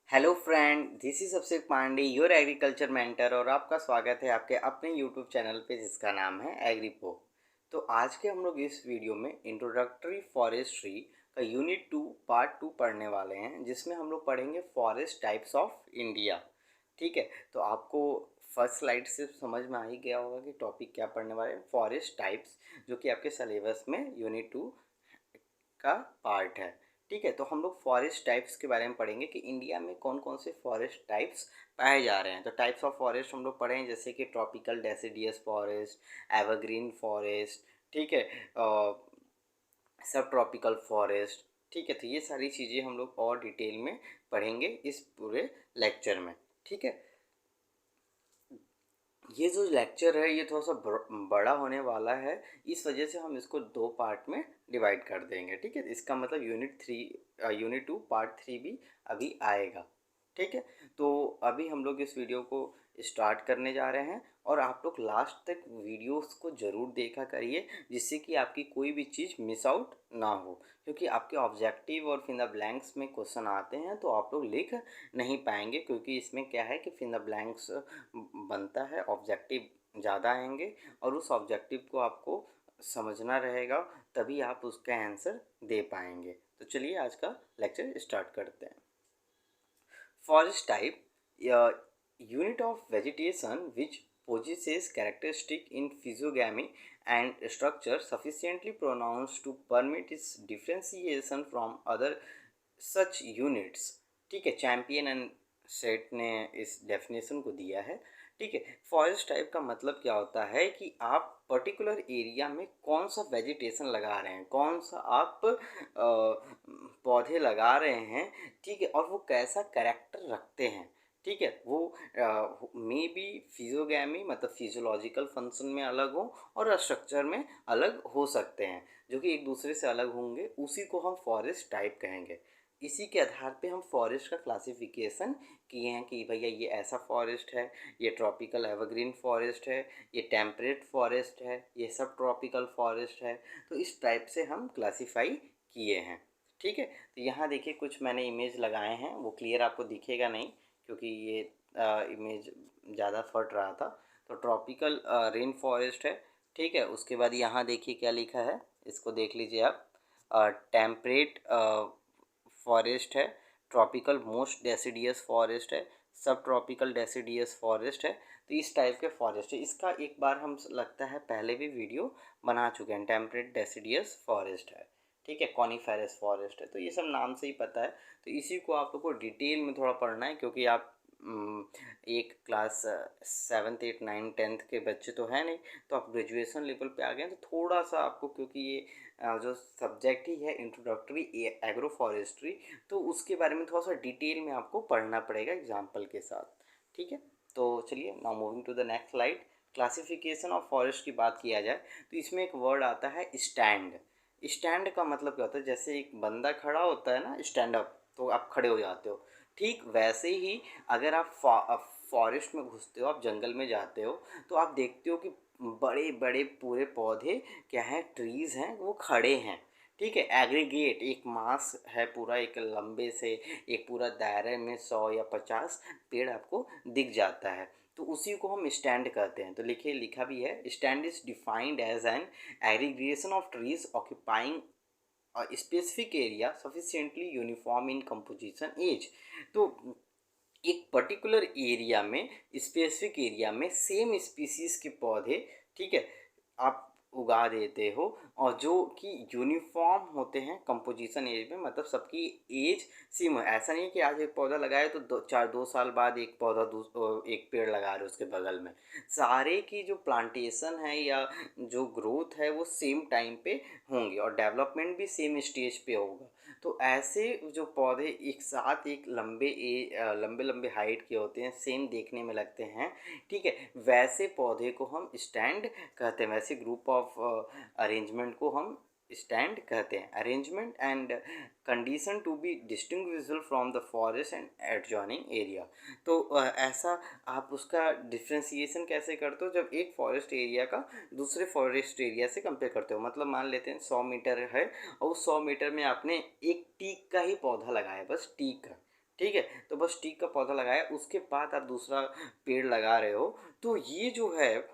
Hello friend, this is Abhishek Pandey, your agriculture mentor. और आपका स्वागत है आपके अपने यूट्यूब चैनल पे जिसका नाम है एग्रीपो। तो आज के हम लोग इस वीडियो में इंट्रोडक्टरी फॉरेस्ट्री का यूनिट 2 पार्ट 2 पढ़ने वाले हैं, जिसमें हम लोग पढ़ेंगे फॉरेस्ट टाइप्स ऑफ इंडिया। ठीक है, तो आपको फर्स्ट स्लाइड से समझ में आ ही गया होगा कि टॉपिक क्या पढ़ने वाले हैं, फॉरेस्ट टाइप्स, जो कि आपके सिलेबस में यूनिट 2 का पार्ट है। ठीक है, तो हम लोग फॉरेस्ट टाइप्स के बारे में पढ़ेंगे कि इंडिया में कौन कौन से फॉरेस्ट टाइप्स पाए जा रहे हैं। तो टाइप्स ऑफ फॉरेस्ट हम लोग पढ़े हैं, जैसे कि tropical deciduous forest, evergreen forest, ठीक है, सब ट्रॉपिकल फॉरेस्ट। ठीक है, तो ये सारी चीज़ें हम लोग और डिटेल में पढ़ेंगे इस पूरे लेक्चर में। ठीक है, ये जो लेक्चर है ये थोड़ा सा बड़ा होने वाला है, इस वजह से हम इसको दो पार्ट में डिवाइड कर देंगे। ठीक है, इसका मतलब यूनिट 2 पार्ट 3 भी अभी आएगा। ठीक है, तो अभी हम लोग इस वीडियो को स्टार्ट करने जा रहे हैं, और आप लोग लास्ट तक वीडियोस को ज़रूर देखा करिए, जिससे कि आपकी कोई भी चीज़ मिस आउट ना हो। क्योंकि आपके ऑब्जेक्टिव और फिंगर ब्लैंक्स में क्वेश्चन आते हैं तो आप लोग लिख नहीं पाएंगे, क्योंकि इसमें क्या है कि फिंगर ब्लैंक्स बनता है, ऑब्जेक्टिव ज़्यादा आएंगे, और उस ऑब्जेक्टिव को आपको समझना रहेगा, तभी आप उसका आंसर दे पाएंगे। तो चलिए आज का लेक्चर स्टार्ट करते हैं। Forest type, a unit of vegetation which possesses characteristic in physiognomy and structure sufficiently pronounced to permit its differentiation from other such units। ठीक है, चैम्पियन एंड सेट ने इस डेफिनेशन को दिया है। ठीक है, फॉरेस्ट टाइप का मतलब क्या होता है कि आप पर्टिकुलर एरिया में कौन सा वेजिटेशन लगा रहे हैं, कौन सा आप पौधे लगा रहे हैं। ठीक है, और वो कैसा कैरेक्टर रखते हैं। ठीक है, वो मे बी फिजियोगैमी मतलब फिजियोलॉजिकल फंक्शन में अलग हो, और स्ट्रक्चर में अलग हो सकते हैं, जो कि एक दूसरे से अलग होंगे, उसी को हम फॉरेस्ट टाइप कहेंगे। इसी के आधार पे हम फॉरेस्ट का क्लासिफिकेशन किए हैं कि भैया ये ऐसा फॉरेस्ट है, ये ट्रॉपिकल एवरग्रीन फॉरेस्ट है, ये टेम्परेट फॉरेस्ट है, ये सब ट्रॉपिकल फॉरेस्ट है। तो इस टाइप से हम क्लासीफाई किए हैं। ठीक है, तो यहाँ देखिए कुछ मैंने इमेज लगाए हैं, वो क्लियर आपको दिखेगा नहीं क्योंकि ये इमेज ज़्यादा फट रहा था। तो ट्रॉपिकल रेन फॉरेस्ट है। ठीक है, उसके बाद यहाँ देखिए क्या लिखा है, इसको देख लीजिए आप। टेम्परेट फॉरेस्ट है, ट्रॉपिकल मोस्ट डेसिडियस फॉरेस्ट है, सब ट्रॉपिकल डेसिडियस फॉरेस्ट है। तो इस टाइप के फॉरेस्ट है, इसका एक बार हम लगता है पहले भी वीडियो बना चुके हैं। टेम्परेट डेसिडियस फॉरेस्ट है, ठीक है, कॉनिफेरस फॉरेस्ट है, तो ये सब नाम से ही पता है। तो इसी को आप लोग को डिटेल में थोड़ा पढ़ना है, क्योंकि आप एक class 7th 8th 9th 10th के बच्चे तो है नहीं, तो आप ग्रेजुएशन लेवल पे आ गए हैं, तो थोड़ा सा आपको, क्योंकि ये जो सब्जेक्ट ही है इंट्रोडक्टरी एग्रो फॉरेस्ट्री, तो उसके बारे में थोड़ा सा डिटेल में आपको पढ़ना पड़ेगा एग्जाम्पल के साथ। ठीक है, तो चलिए now moving to the next slide. Classification of forest की बात किया जाए तो इसमें एक वर्ड आता है स्टैंड। स्टैंड का मतलब क्या होता है, जैसे एक बंदा खड़ा होता है ना, स्टैंड अप, तो आप खड़े हो जाते हो। ठीक वैसे ही अगर आप फॉरेस्ट में घुसते हो, आप जंगल में जाते हो, तो आप देखते हो कि बड़े बड़े पूरे पौधे क्या हैं, ट्रीज़ हैं, वो खड़े हैं। ठीक है, एग्रीगेट एक मास है पूरा, एक लंबे से एक पूरा दायरे में 100 या 50 पेड़ आपको दिख जाता है, तो उसी को हम स्टैंड कहते हैं। तो लिखिए, लिखा भी है, stand is defined as an aggregation of trees occupying specific area sufficiently uniform in composition age. तो एक पर्टिकुलर एरिया में, स्पेसिफिक एरिया में सेम स्पीसीज के पौधे, ठीक है, आप उगा देते हो, और जो कि यूनिफॉर्म होते हैं कंपोजिशन एज में, मतलब सबकी एज सेम है। ऐसा नहीं है कि आज एक पौधा लगाए तो 2 साल बाद एक पौधा एक पेड़ लगा रहे हो उसके बगल में। सारे की जो प्लांटेशन है या जो ग्रोथ है वो सेम टाइम पे होंगे, और डेवलपमेंट भी सेम स्टेज पे होगा। तो ऐसे जो पौधे एक साथ एक लंबे लंबे हाइट के होते हैं, सेम देखने में लगते हैं, ठीक है, वैसे पौधे को हम स्टैंड कहते हैं। वैसे ग्रुप ऑफ अरेंजमेंट को हम स्टैंड कहते हैं। Arrangement and condition to be distinguishable from the forest and adjoining area. तो ऐसा आप उसका डिफ्रेंसिएशन कैसे करते हो, जब एक फॉरेस्ट एरिया का दूसरे फॉरेस्ट एरिया से कंपेयर करते हो। मतलब मान लेते हैं 100 मीटर है, और उस 100 मीटर में आपने एक टीक का ही पौधा लगाया, बस टीक का। ठीक है। तो बस टीक का पौधा लगाया, उसके बाद आप दूसरा पेड़ लगा रहे हो, तो ये जो है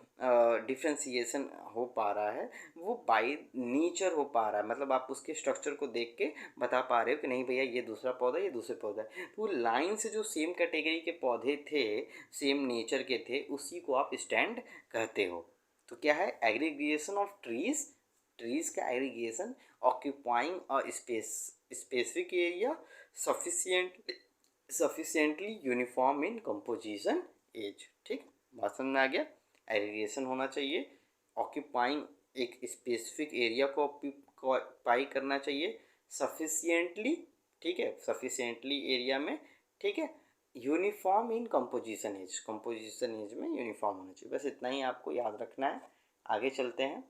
डिफ्रेंसिएशन हो पा रहा है, वो बाय नेचर हो पा रहा है। मतलब आप उसके स्ट्रक्चर को देख के बता पा रहे हो कि नहीं भैया ये दूसरा पौधा, ये दूसरे पौधा है। तो लाइन से जो सेम कैटेगरी के पौधे थे, सेम नेचर के थे, उसी को आप स्टैंड कहते हो। तो क्या है, एग्रीगेशन ऑफ ट्रीज, ट्रीज का aggregation occupying a specific area sufficiently uniform in composition age. ठीक, बात समझ में आ गया। एग्रीगेशन होना चाहिए, ऑक्यूपाइंग एक स्पेसिफिक एरिया को ऑक्यूपाई करना चाहिए सफिशिएंटली, ठीक है, सफिशिएंटली एरिया में, ठीक है, uniform in composition age, composition age में यूनिफॉर्म होना चाहिए। बस इतना ही आपको याद रखना है। आगे चलते हैं।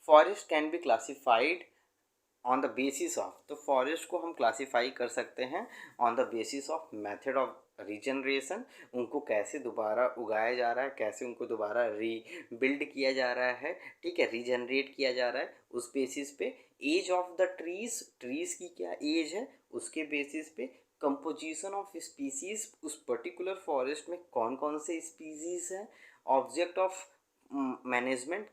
Forest can be classified on the basis of, तो फॉरेस्ट को हम क्लासीफाई कर सकते हैं on the basis of method of regeneration. उनको कैसे दोबारा उगाया जा रहा है, कैसे उनको दोबारा रीबिल्ड किया जा रहा है, ठीक है, रीजनरेट किया जा रहा है, उस बेसिस पे। Age of the trees, trees की क्या एज है, उसके बेसिस पे। कंपोजिशन ऑफ स्पीसीज, उस पर्टिकुलर फॉरेस्ट में कौन कौन से स्पीसीज हैं। ऑब्जेक्ट ऑफ मैनेजमेंट,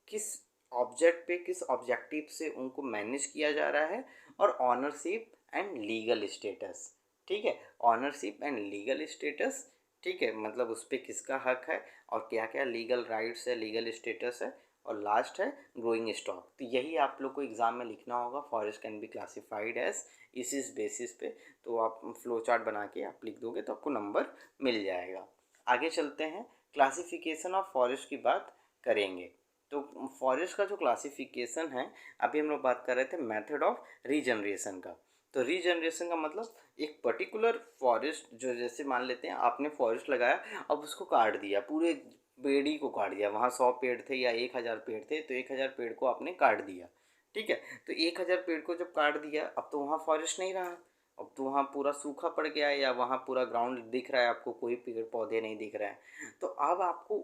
किस ऑब्जेक्ट पे, किस ऑब्जेक्टिव से उनको मैनेज किया जा रहा है। और ऑनरशिप एंड लीगल स्टेटस, ठीक है, ऑनरशिप एंड लीगल स्टेटस, ठीक है, मतलब उस पर किसका हक है और क्या क्या लीगल राइट्स है, लीगल स्टेटस है। और लास्ट है ग्रोइंग स्टॉक। तो यही आप लोग को एग्ज़ाम में लिखना होगा, forest can be classified as, इस बेसिस पे। तो आप फ्लो चार्ट बना के आप लिख दोगे तो आपको नंबर मिल जाएगा। आगे चलते हैं, क्लासिफिकेशन ऑफ फॉरेस्ट की बात करेंगे। तो फॉरेस्ट का जो क्लासिफिकेशन है, अभी हम लोग बात कर रहे थे मेथड ऑफ रीजनरेशन का। तो रीजनरेशन का मतलब एक पर्टिकुलर फॉरेस्ट, जो जैसे मान लेते हैं आपने फॉरेस्ट लगाया, अब उसको काट दिया, पूरे पेड़ ही को काट दिया। वहाँ 100 पेड़ थे या 1000 पेड़ थे, तो 1000 पेड़ को आपने काट दिया, ठीक है। तो 1000 पेड़ को जब काट दिया, अब तो वहाँ फॉरेस्ट नहीं रहा, अब तो वहाँ पूरा सूखा पड़ गया है, या वहाँ पूरा ग्राउंड दिख रहा है आपको, कोई पेड़ पौधे नहीं दिख रहा है। तो अब आपको,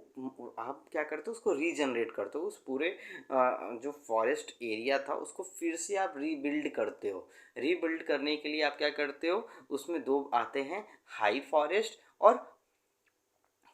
आप क्या करते हो, उसको रीजनरेट करते हो, उस पूरे जो फॉरेस्ट एरिया था उसको फिर से आप रीबिल्ड करते हो। रीबिल्ड करने के लिए आप क्या करते हो, उसमें दो आते हैं, हाई फॉरेस्ट और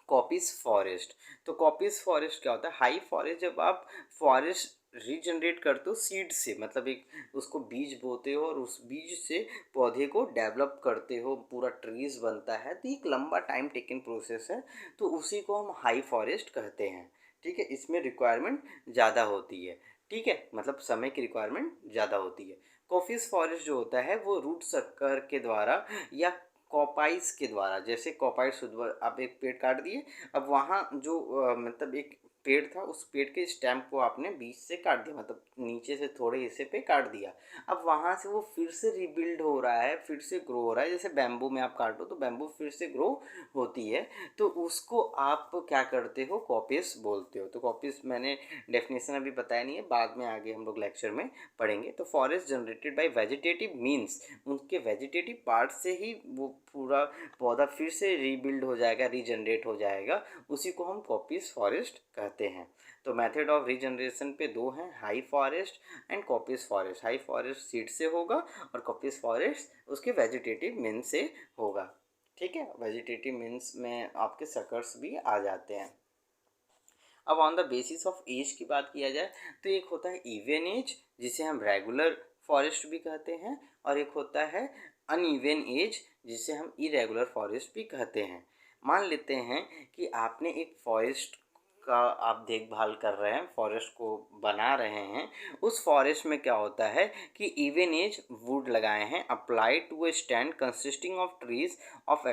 कॉपीज फॉरेस्ट। तो कॉपीज फॉरेस्ट क्या होता है, हाई फॉरेस्ट, जब आप फॉरेस्ट रीजनरेट करते हो सीड से, मतलब एक उसको बीज बोते हो और उस बीज से पौधे को डेवलप करते हो, पूरा ट्रीज बनता है, तो एक लंबा टाइम टेकिंग प्रोसेस है। तो उसी को हम हाई फॉरेस्ट कहते हैं, ठीक है। इसमें रिक्वायरमेंट ज़्यादा होती है, ठीक है, मतलब समय की रिक्वायरमेंट ज़्यादा होती है। कॉफीज फॉरेस्ट जो होता है वो रूट सक्कर के द्वारा या कॉपाइस के द्वारा, जैसे कॉपाइस, आप एक पेड़ काट दिए, अब वहाँ जो मतलब एक पेड़ था, उस पेड़ के स्टेम को आपने बीच से काट दिया, मतलब नीचे से थोड़े हिस्से पे काट दिया। अब वहाँ से वो फिर से रिबिल्ड हो रहा है, फिर से ग्रो हो रहा है। जैसे बैम्बू में आप काटो तो बैम्बू फिर से ग्रो होती है, तो उसको आप क्या करते हो, कॉपिस बोलते हो। तो कॉपिस मैंने डेफिनेशन अभी बताया नहीं है, बाद में आगे हम लोग लेक्चर में पढ़ेंगे। तो forest generated by vegetative means, उनके वेजिटेटिव पार्ट से ही वो पूरा पौधा फिर से रीबिल्ड हो जाएगा, रीजनरेट हो जाएगा, उसी को हम कॉपीज फॉरेस्ट कहते हैं। तो मेथड ऑफ रीजनरेशन पे दो हैं, high forest and copies forest. High forest seed से होगा और कॉपीज फॉरेस्ट उसके वेजिटेटिव मीन्स से होगा, ठीक है। वेजिटेटिव मीन्स में आपके सकर्स भी आ जाते हैं। अब on the basis of age की बात किया जाए, तो एक होता है इवन एज, जिसे हम रेगुलर फॉरेस्ट भी कहते हैं, और एक होता है अनइवन एज, जिसे हम इरेगुलर फॉरेस्ट भी कहते हैं। मान लेते हैं कि आपने एक फॉरेस्ट का आप देखभाल कर रहे हैं, फॉरेस्ट को बना रहे हैं। उस फॉरेस्ट में क्या होता है कि इवन एज वुड लगाए हैं, apply to a stand consisting of trees of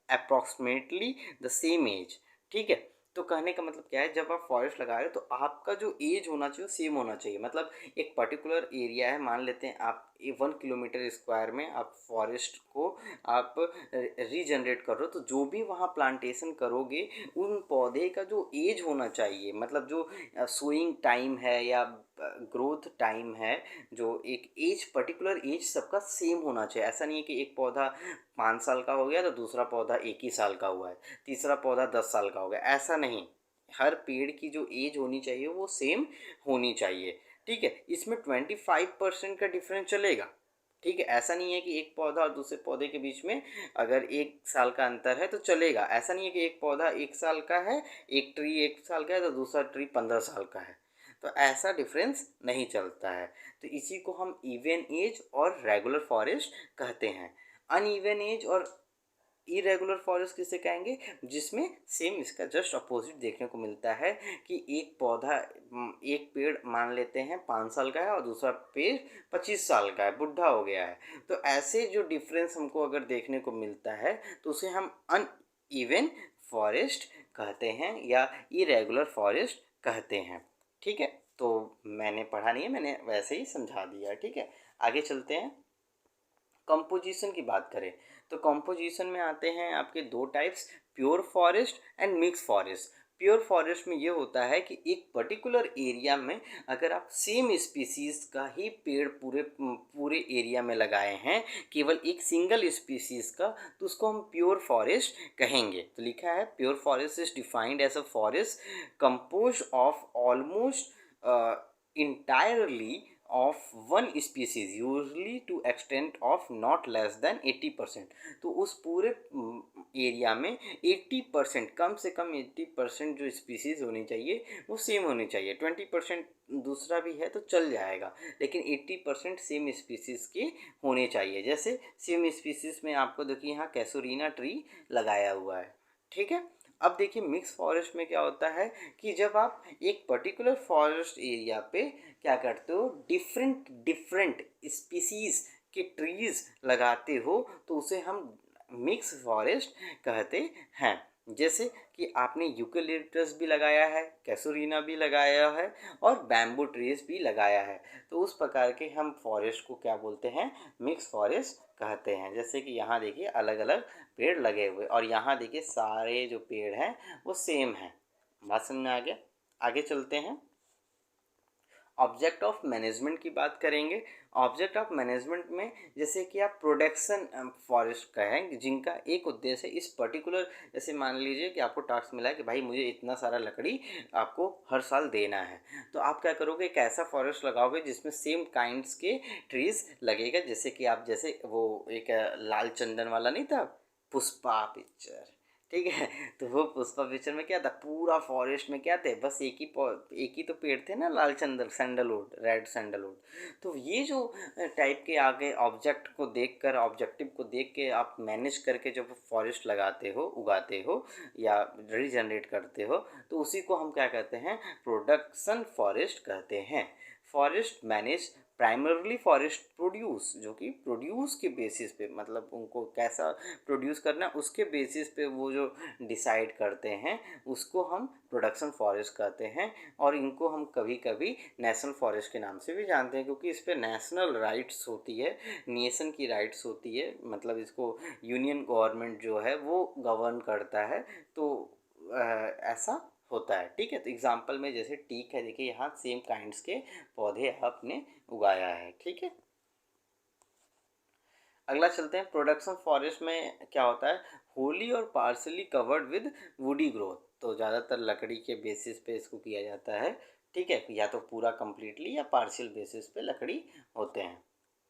approximately the same age, ठीक है। तो कहने का मतलब क्या है, जब आप फॉरेस्ट लगा रहे हो तो आपका जो एज होना चाहिए वो सेम होना चाहिए। मतलब एक पर्टिकुलर एरिया है, मान लेते हैं आप 1 किलोमीटर स्क्वायर में आप फॉरेस्ट को आप रीजनरेट कर रहे हो, तो जो भी वहाँ प्लांटेशन करोगे, उन पौधे का जो एज होना चाहिए, मतलब जो सोइंग टाइम है या ग्रोथ टाइम है, जो एक एज, पर्टिकुलर एज सबका सेम होना चाहिए। ऐसा नहीं है कि एक पौधा 5 साल का हो गया तो दूसरा पौधा 1 ही साल का हुआ है, तीसरा पौधा 10 साल का हो गया, ऐसा नहीं। हर पेड़ की जो एज होनी चाहिए वो सेम होनी चाहिए, ठीक है। इसमें 25% का डिफरेंस चलेगा, ठीक है, ऐसा नहीं है कि एक पौधा और दूसरे पौधे के बीच में अगर 1 साल का अंतर है तो चलेगा। ऐसा नहीं है कि एक पौधा 1 साल का है, एक ट्री 1 साल का है तो दूसरा ट्री 15 साल का है। तो ऐसा डिफ़रेंस नहीं चलता है। तो इसी को हम इवन एज और रेगुलर फॉरेस्ट कहते हैं। अनइवन एज और इरेगुलर फॉरेस्ट किसे कहेंगे, जिसमें सेम इसका जस्ट अपोजिट देखने को मिलता है कि एक पौधा एक पेड़ मान लेते हैं 5 साल का है और दूसरा पेड़ 25 साल का है, बुढ़ा हो गया है। तो ऐसे जो डिफरेंस हमको अगर देखने को मिलता है तो उसे हम अनइवन फॉरेस्ट कहते हैं या इरेगुलर फॉरेस्ट कहते हैं। ठीक है, तो मैंने पढ़ा नहीं है, मैंने वैसे ही समझा दिया है। ठीक है, आगे चलते हैं। कंपोजिशन की बात करें तो कंपोजिशन में आते हैं आपके दो types, pure forest and mix forest. Pure forest में ये होता है कि एक पर्टिकुलर एरिया में अगर आप सेम स्पीसीज का ही पेड़ पूरे पूरे एरिया में लगाए हैं, केवल एक सिंगल स्पीसीज का, तो उसको हम प्योर फॉरेस्ट कहेंगे। तो लिखा है pure forest is defined as a forest compose of almost entirely of one species usually to extent of not less than 80%। तो उस पूरे एरिया में 80%, कम से कम 80% जो स्पीसीज होनी चाहिए वो सेम होनी चाहिए। 20% दूसरा भी है तो चल जाएगा, लेकिन 80% सेम स्पीसीज के होने चाहिए। जैसे सेम स्पीसीज में आपको देखिए यहाँ कैसुरीना ट्री लगाया हुआ है। ठीक है, अब देखिए मिक्स फॉरेस्ट में क्या होता है कि जब आप एक पर्टिकुलर फॉरेस्ट एरिया पे क्या करते हो, डिफरेंट डिफरेंट स्पीसीज के ट्रीज लगाते हो तो उसे हम मिक्स फॉरेस्ट कहते हैं। जैसे कि आपने यूकेलिप्टस भी लगाया है, कैसुरीना भी लगाया है और बैम्बू ट्रीज भी लगाया है, तो उस प्रकार के हम फॉरेस्ट को क्या बोलते हैं, मिक्स फॉरेस्ट कहते हैं। जैसे कि यहाँ देखिए अलग अलग पेड़ लगे हुए और यहाँ देखिए सारे जो पेड़ हैं वो सेम हैं। बात समझ में आ गया? आगे चलते हैं। ऑब्जेक्ट ऑफ मैनेजमेंट की बात करेंगे। ऑब्जेक्ट ऑफ मैनेजमेंट में जैसे कि आप प्रोडक्शन फॉरेस्ट का है जिनका एक उद्देश्य है इस पर्टिकुलर, जैसे मान लीजिए कि आपको टास्क मिला है कि भाई मुझे इतना सारा लकड़ी आपको हर साल देना है, तो आप क्या करोगे, एक ऐसा फॉरेस्ट लगाओगे जिसमें सेम काइंड्स के ट्रीज लगेगा। जैसे कि आप जैसे वो एक लाल चंदन वाला नहीं था पुष्पा पिक्चर, ठीक है, तो वो पुष्पा पिक्चर में क्या था, पूरा फॉरेस्ट में क्या थे, बस एक ही तो पेड़ थे ना, लाल चंदन सैंडलवुड, रेड सैंडलवुड। तो ये जो टाइप के आगे ऑब्जेक्ट को देखकर, ऑब्जेक्टिव को देख के आप मैनेज करके जब फॉरेस्ट लगाते हो, उगाते हो या रीजनरेट करते हो, तो उसी को हम क्या कहते हैं, प्रोडक्शन फॉरेस्ट कहते हैं। Forest manage primarily forest produce, जो कि प्रोड्यूस के बेसिस पे, मतलब उनको कैसा प्रोड्यूस करना है उसके बेसिस पे वो जो डिसाइड करते हैं उसको हम प्रोडक्शन फॉरेस्ट कहते हैं। और इनको हम कभी कभी नेशनल फॉरेस्ट के नाम से भी जानते हैं, क्योंकि इस पे नेशनल राइट्स होती है, नेशन की राइट्स होती है, मतलब इसको यूनियन गवर्नमेंट जो है वो गवर्न करता है। तो ऐसा होता है। ठीक है, तो एग्जांपल में जैसे टीक है, देखिए यहाँ सेम काइंड्स के पौधे आपने उगाया है। ठीक है, अगला चलते हैं। प्रोडक्शन फॉरेस्ट में क्या होता है, होली और partly covered with woody growth. तो ज़्यादातर लकड़ी के बेसिस पे इसको किया जाता है। ठीक है, या तो पूरा कम्प्लीटली या पार्शियल बेसिस पे लकड़ी होते हैं।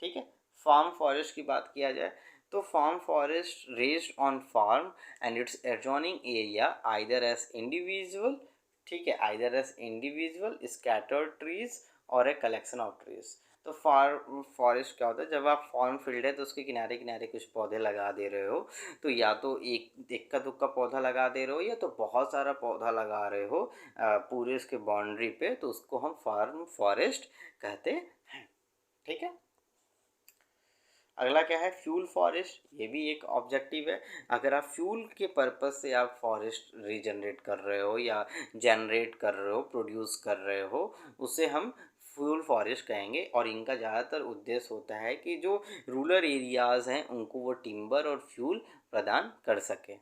ठीक है, फार्म फॉरेस्ट की बात किया जाए तो farm forest raised on farm and its adjoining area either as individual, ठीक है, either as individual scattered trees और ए कलेक्शन ऑफ ट्रीज। तो फार्म फॉरेस्ट क्या होता है, जब आप फार्म फील्ड है तो उसके किनारे किनारे कुछ पौधे लगा दे रहे हो, तो या तो एक इक्का दुक्का पौधा लगा दे रहे हो या तो बहुत सारा पौधा लगा रहे हो पूरे उसके बाउंड्री पे, तो उसको हम फार्म फॉरेस्ट कहते हैं। ठीक है, अगला क्या है, फ्यूल फॉरेस्ट। ये भी एक ऑब्जेक्टिव है। अगर आप फ्यूल के पर्पज़ से आप फॉरेस्ट रीजनरेट कर रहे हो या जनरेट कर रहे हो, प्रोड्यूस कर रहे हो, उसे हम फ्यूल फॉरेस्ट कहेंगे। और इनका ज़्यादातर उद्देश्य होता है कि जो रूरल एरियाज़ हैं उनको वो टिम्बर और फ्यूल प्रदान कर सके।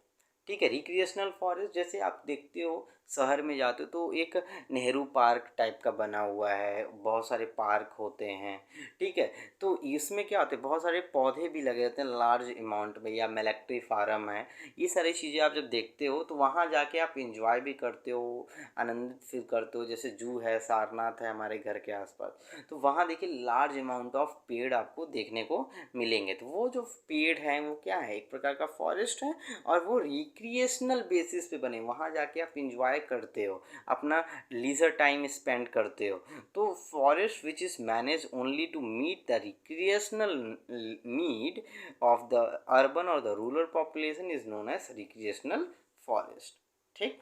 ठीक है, रिक्रिएशनल फॉरेस्ट जैसे आप देखते हो शहर में जाते हो तो एक नेहरू पार्क टाइप का बना हुआ है, बहुत सारे पार्क होते हैं, ठीक है। तो इसमें क्या होता है, बहुत सारे पौधे भी लगे रहते हैं लार्ज अमाउंट में, या मिलिट्री फार्म है। ये सारी चीज़ें आप जब देखते हो तो वहाँ जाके आप इंजॉय भी करते हो, आनंदित फील करते हो। जैसे जू है, सारनाथ है हमारे घर के आसपास, तो वहाँ देखिए लार्ज अमाउंट ऑफ पेड़ आपको देखने को मिलेंगे। तो वो जो पेड़ हैं वो क्या है, एक प्रकार का फॉरेस्ट है, और वो रिक्रिएशनल बेसिस पे बने, वहाँ जाके आप इंजॉय करते हो, अपना लीजर टाइम स्पेंड करते हो। तो forest which is manage only to meet the recreational need of the urban और the rural population is known as recreational forest. ठीक,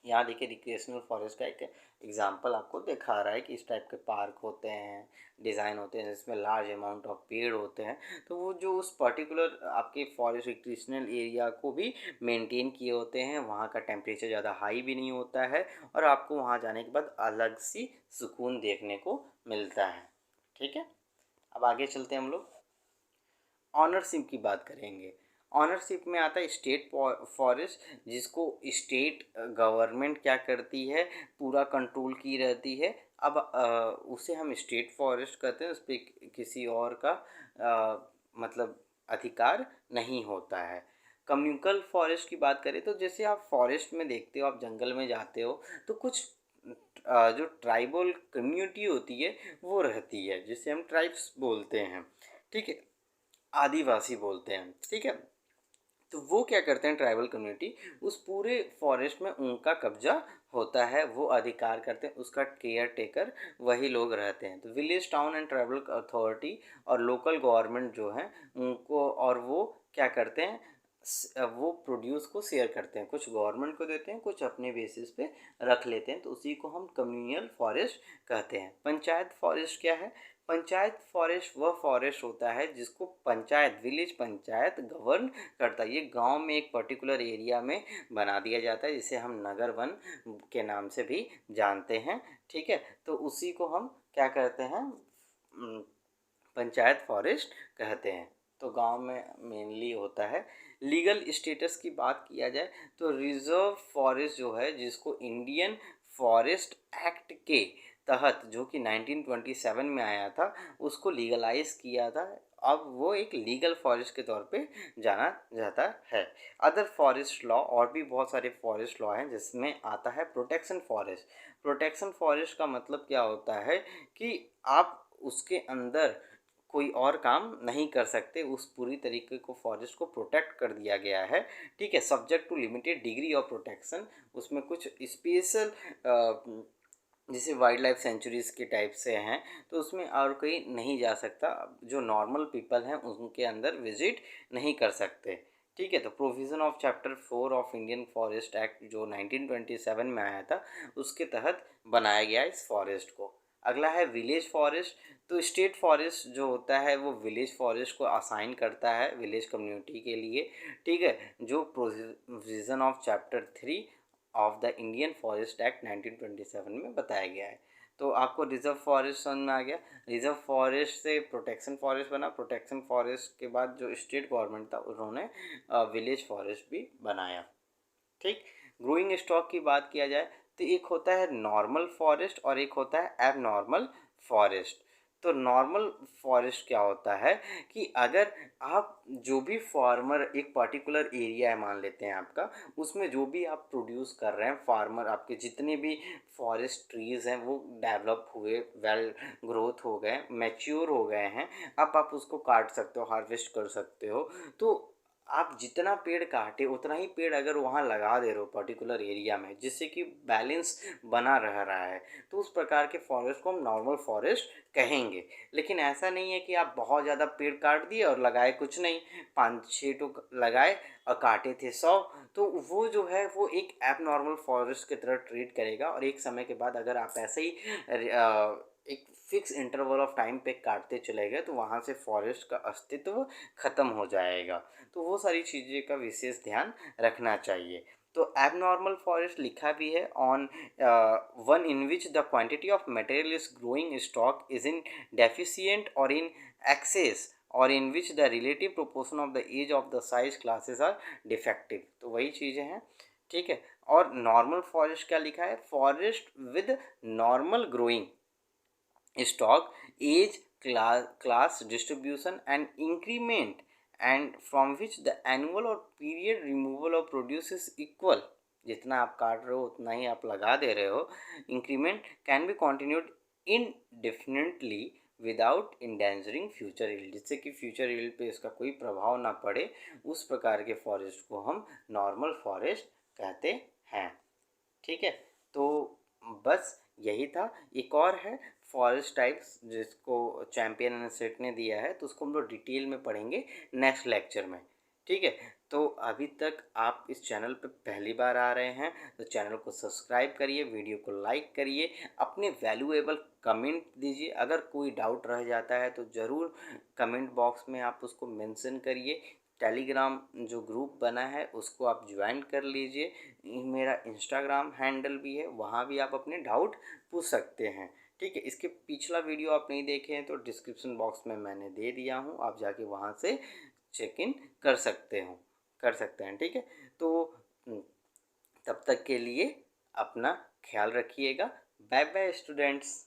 यहाँ देखिए रिक्रिएशनल फॉरेस्ट का एक एग्जांपल आपको दिखा रहा है कि इस टाइप के पार्क होते हैं, डिज़ाइन होते हैं जिसमें लार्ज अमाउंट ऑफ पेड़ होते हैं। तो वो जो उस पर्टिकुलर आपके फॉरेस्ट रिक्रिएशनल एरिया को भी मेंटेन किए होते हैं, वहाँ का टेम्परेचर ज़्यादा हाई भी नहीं होता है, और आपको वहाँ जाने के बाद अलग सी सुकून देखने को मिलता है। ठीक है, अब आगे चलते हैं हम लोग, ऑनरशिप की बात करेंगे। ऑनरशिप में आता है स्टेट फॉरेस्ट, जिसको स्टेट गवर्नमेंट क्या करती है, पूरा कंट्रोल की रहती है। अब उसे हम स्टेट फॉरेस्ट कहते हैं, उस पर किसी और का मतलब अधिकार नहीं होता है। कम्युनल फॉरेस्ट की बात करें तो जैसे आप फॉरेस्ट में देखते हो, आप जंगल में जाते हो तो कुछ जो ट्राइबल कम्युनिटी होती है वो रहती है, जिसे हम ट्राइब्स बोलते हैं, ठीक है, आदिवासी बोलते हैं, ठीक है। तो वो क्या करते हैं, ट्राइबल कम्युनिटी, उस पूरे फॉरेस्ट में उनका कब्जा होता है, वो अधिकार करते हैं, उसका केयर टेकर वही लोग रहते हैं। तो village town and tribal authority और लोकल गवर्नमेंट जो है उनको, और वो क्या करते हैं, वो प्रोड्यूस को शेयर करते हैं, कुछ गवर्नमेंट को देते हैं, कुछ अपने बेसिस पे रख लेते हैं। तो उसी को हम कम्युनल फॉरेस्ट कहते हैं। पंचायत फॉरेस्ट क्या है, पंचायत फॉरेस्ट वह फॉरेस्ट होता है जिसको पंचायत, विलेज पंचायत गवर्न करता है। ये गांव में एक पर्टिकुलर एरिया में बना दिया जाता है, जिसे हम नगर वन के नाम से भी जानते हैं, ठीक है। तो उसी को हम क्या कहते हैं, पंचायत फॉरेस्ट कहते हैं। तो गांव में मेनली होता है। लीगल स्टेटस की बात किया जाए तो रिजर्व फॉरेस्ट जो है, जिसको इंडियन फॉरेस्ट एक्ट के तहत, जो कि 1927 में आया था, उसको लीगलाइज किया था। अब वो एक लीगल फॉरेस्ट के तौर पे जाना जाता है। अदर फॉरेस्ट लॉ, और भी बहुत सारे फॉरेस्ट लॉ हैं, जिसमें आता है प्रोटेक्शन फॉरेस्ट। प्रोटेक्शन फॉरेस्ट का मतलब क्या होता है कि आप उसके अंदर कोई और काम नहीं कर सकते, उस पूरी तरीके को फॉरेस्ट को प्रोटेक्ट कर दिया गया है, ठीक है, subject to limited degree of protection. उसमें कुछ स्पेशल जैसे वाइल्ड लाइफ सेंचुरीज के टाइप से हैं, तो उसमें और कोई नहीं जा सकता, जो नॉर्मल पीपल हैं उनके अंदर विजिट नहीं कर सकते, ठीक है। तो provision of chapter 4 of Indian forest act जो 1927 में आया था, उसके तहत बनाया गया इस फॉरेस्ट को। अगला है विलेज फॉरेस्ट। तो स्टेट फॉरेस्ट जो होता है वो विलेज फॉरेस्ट को असाइन करता है विलेज कम्युनिटी के लिए, ठीक है, जो provision of chapter 3 of the Indian forest act 1927 में बताया गया है। तो आपको रिजर्व फॉरेस्ट समझ में आ गया। रिजर्व फॉरेस्ट से प्रोटेक्शन फॉरेस्ट बना, प्रोटेक्शन फॉरेस्ट के बाद जो स्टेट गवर्नमेंट था उन्होंने विलेज फॉरेस्ट भी बनाया, ठीक। ग्रोइंग स्टॉक की बात किया जाए तो एक होता है नॉर्मल फॉरेस्ट और एक होता है एबनॉर्मल फॉरेस्ट। तो नॉर्मल फॉरेस्ट क्या होता है कि अगर आप जो भी फार्मर, एक पर्टिकुलर एरिया है मान लेते हैं आपका, उसमें जो भी आप प्रोड्यूस कर रहे हैं फार्मर, आपके जितने भी फॉरेस्ट ट्रीज़ हैं वो डेवलप हुए, वेल ग्रोथ हो गए, मैच्योर हो गए हैं, अब आप उसको काट सकते हो, हार्वेस्ट कर सकते हो। तो आप जितना पेड़ काटे उतना ही पेड़ अगर वहाँ लगा दे रहे हो पर्टिकुलर एरिया में, जिससे कि बैलेंस बना रह रहा है, तो उस प्रकार के फॉरेस्ट को हम नॉर्मल फॉरेस्ट कहेंगे। लेकिन ऐसा नहीं है कि आप बहुत ज़्यादा पेड़ काट दिए और लगाए कुछ नहीं, 5-6 तो लगाए और काटे थे 100, तो वो जो है वो एक एबनॉर्मल फॉरेस्ट की तरह ट्रीट करेगा। और एक समय के बाद अगर आप ऐसे ही एक फिक्स इंटरवल ऑफ टाइम पे काटते चले गए तो वहाँ से फॉरेस्ट का अस्तित्व ख़त्म हो जाएगा। तो वो सारी चीज़ें का विशेष ध्यान रखना चाहिए। तो एबनॉर्मल फॉरेस्ट लिखा भी है, on one in which the quantity of material is growing stock is in deficient और इन एक्सेस, और in which the relative proportion of the age of the size classes are defective. तो वही चीज़ें हैं, ठीक है। और नॉर्मल फॉरेस्ट क्या लिखा है, forest with normal growing stock, age, class distribution and increment, and from which the annual or period removal or produce is equal. जितना आप काट रहे हो उतना ही आप लगा दे रहे हो. Increment can be continued indefinitely without endangering future yield, जिससे कि फ्यूचर यील्ड पे इसका कोई प्रभाव ना पड़े, उस प्रकार के फॉरेस्ट को हम नॉर्मल फॉरेस्ट कहते हैं. ठीक है, तो बस यही था. एक और है फॉरेस्ट टाइप्स जिसको चैम्पियन एंड सेट ने दिया है, तो उसको हम लोग डिटेल में पढ़ेंगे नेक्स्ट लेक्चर में. ठीक है, तो अभी तक आप इस चैनल पे पहली बार आ रहे हैं तो चैनल को सब्सक्राइब करिए, वीडियो को लाइक करिए, अपने वैल्यूएबल कमेंट दीजिए. अगर कोई डाउट रह जाता है तो ज़रूर कमेंट बॉक्स में आप उसको मेंशन करिए. टेलीग्राम जो ग्रुप बना है उसको आप ज्वाइन कर लीजिए. मेरा इंस्टाग्राम हैंडल भी है, वहाँ भी आप अपने डाउट पूछ सकते हैं. ठीक है, इसके पिछला वीडियो आप नहीं देखे हैं तो डिस्क्रिप्शन बॉक्स में मैंने दे दिया हूँ, आप जाके वहाँ से चेक इन कर सकते हैं. ठीक है, तो तब तक के लिए अपना ख्याल रखिएगा. Bye bye students.